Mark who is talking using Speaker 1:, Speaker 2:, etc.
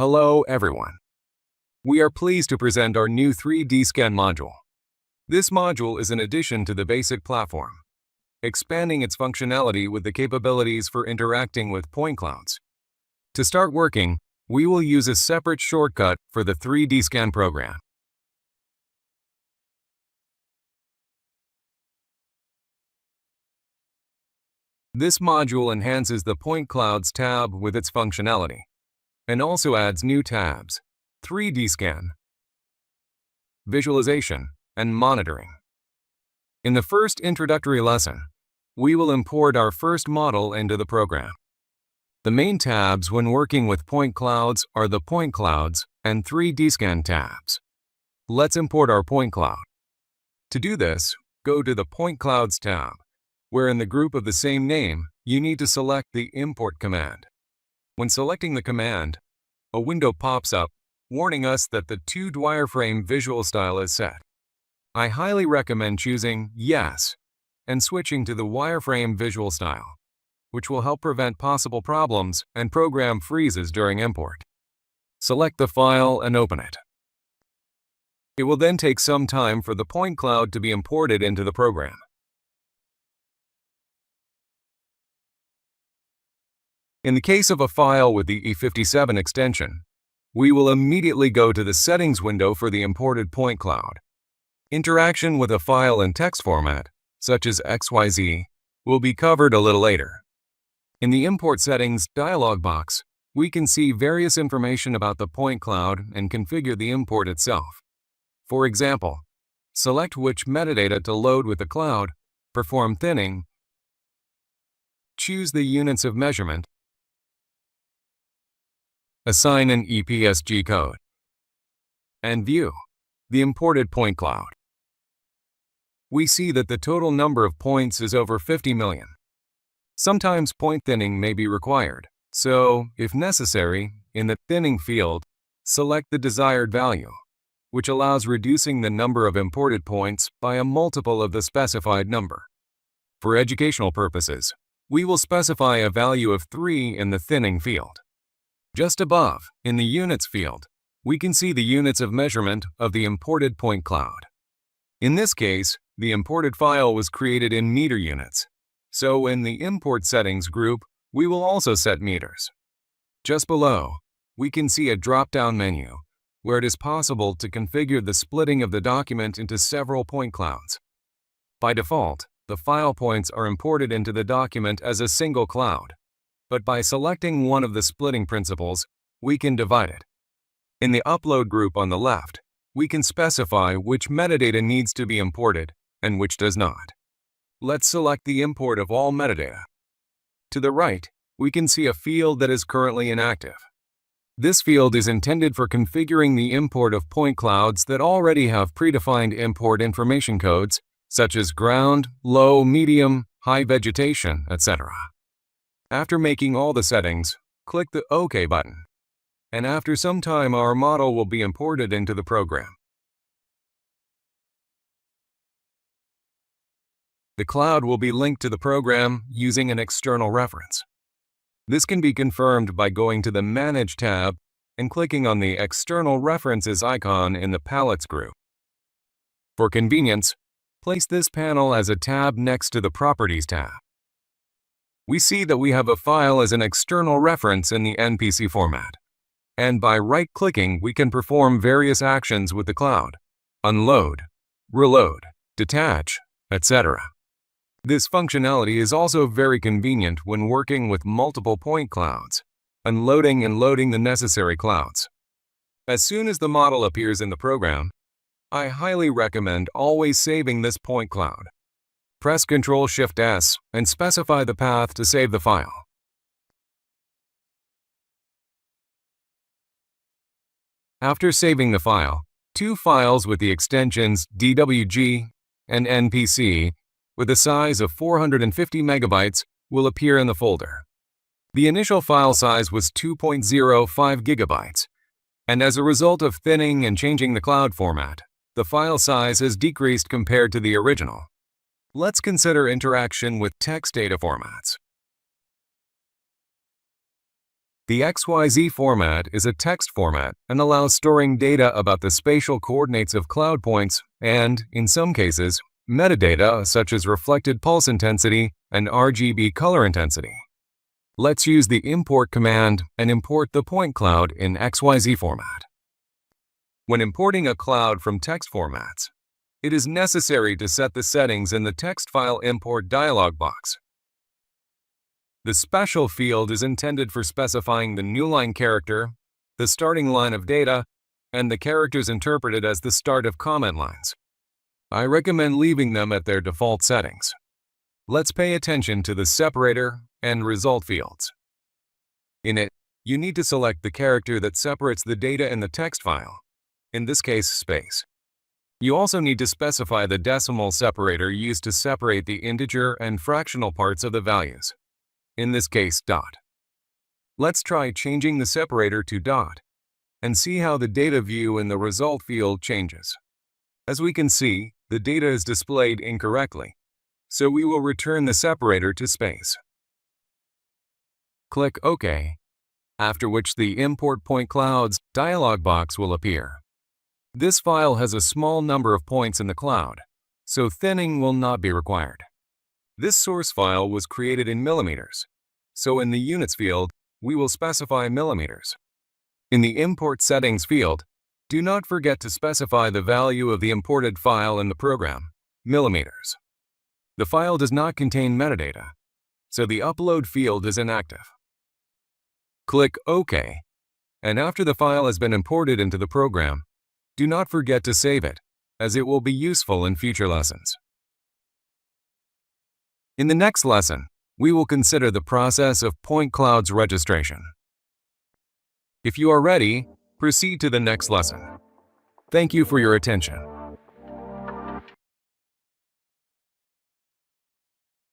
Speaker 1: Hello everyone. We are pleased to present our new 3DScan module. This module is an addition to the basic platform, expanding its functionality with the capabilities for interacting with point clouds. To start working, we will use a separate shortcut for the 3DScan program. This module enhances the Point Clouds tab with its functionality, and also adds new tabs, 3DScan, Visualization, and Monitoring. In the first introductory lesson, we will import our first model into the program. The main tabs when working with point clouds are the Point Clouds and 3DScan tabs. Let's import our point cloud. To do this, go to the Point Clouds tab, where in the group of the same name, you need to select the Import command. When selecting the command, a window pops up warning us that the 2D wireframe visual style is set. I highly recommend choosing Yes and switching to the wireframe visual style, which will help prevent possible problems and program freezes during import. Select the file and open it. It will then take some time for the point cloud to be imported into the program. In the case of a file with the E57 extension, we will immediately go to the Settings window for the imported point cloud. Interaction with a file in text format, such as XYZ, will be covered a little later. In the Import Settings dialog box, we can see various information about the point cloud and configure the import itself. For example, select which metadata to load with the cloud, perform thinning, choose the units of measurement, assign an EPSG code, and view the imported point cloud. We see that the total number of points is over 50 million. Sometimes point thinning may be required, so, if necessary, in the thinning field, select the desired value, which allows reducing the number of imported points by a multiple of the specified number. For educational purposes, we will specify a value of 3 in the thinning field. Just above, in the Units field, we can see the units of measurement of the imported point cloud. In this case, the imported file was created in meter units, so in the Import Settings group, we will also set meters. Just below, we can see a drop-down menu, where it is possible to configure the splitting of the document into several point clouds. By default, the file points are imported into the document as a single cloud, but by selecting one of the splitting principles, we can divide it. In the Upload group on the left, we can specify which metadata needs to be imported and which does not. Let's select the import of all metadata. To the right, we can see a field that is currently inactive. This field is intended for configuring the import of point clouds that already have predefined import information codes, such as ground, low, medium, high vegetation, etc. After making all the settings, click the OK button, and after some time our model will be imported into the program. The cloud will be linked to the program using an external reference. This can be confirmed by going to the Manage tab and clicking on the External References icon in the Palettes group. For convenience, place this panel as a tab next to the Properties tab. We see that we have a file as an external reference in the NPC format, and by right-clicking we can perform various actions with the cloud: unload, reload, detach, etc. This functionality is also very convenient when working with multiple point clouds, unloading and loading the necessary clouds. As soon as the model appears in the program, I highly recommend always saving this point cloud. Press Ctrl-Shift-S and specify the path to save the file. After saving the file, two files with the extensions DWG and NPC with a size of 450 megabytes will appear in the folder. The initial file size was 2.05 gigabytes, and as a result of thinning and changing the cloud format, the file size has decreased compared to the original. Let's consider interaction with text data formats. The XYZ format is a text format and allows storing data about the spatial coordinates of cloud points and, in some cases, metadata such as reflected pulse intensity and RGB color intensity. Let's use the import command and import the point cloud in XYZ format. When importing a cloud from text formats, it is necessary to set the settings in the text file import dialog box. The special field is intended for specifying the new line character, the starting line of data, and the characters interpreted as the start of comment lines. I recommend leaving them at their default settings. Let's pay attention to the separator and result fields. In it, you need to select the character that separates the data in the text file, in this case space. You also need to specify the decimal separator used to separate the integer and fractional parts of the values. In this case, dot. Let's try changing the separator to dot and see how the data view in the result field changes. As we can see, the data is displayed incorrectly, so we will return the separator to space. Click OK, after which the Import Point Clouds dialog box will appear. This file has a small number of points in the cloud, so thinning will not be required. This source file was created in millimeters, so in the units field, we will specify millimeters. In the import settings field, do not forget to specify the value of the imported file in the program, millimeters. The file does not contain metadata, so the upload field is inactive. Click OK, and after the file has been imported into the program, do not forget to save it, as it will be useful in future lessons. In the next lesson, we will consider the process of point clouds registration. If you are ready, proceed to the next lesson. Thank you for your attention.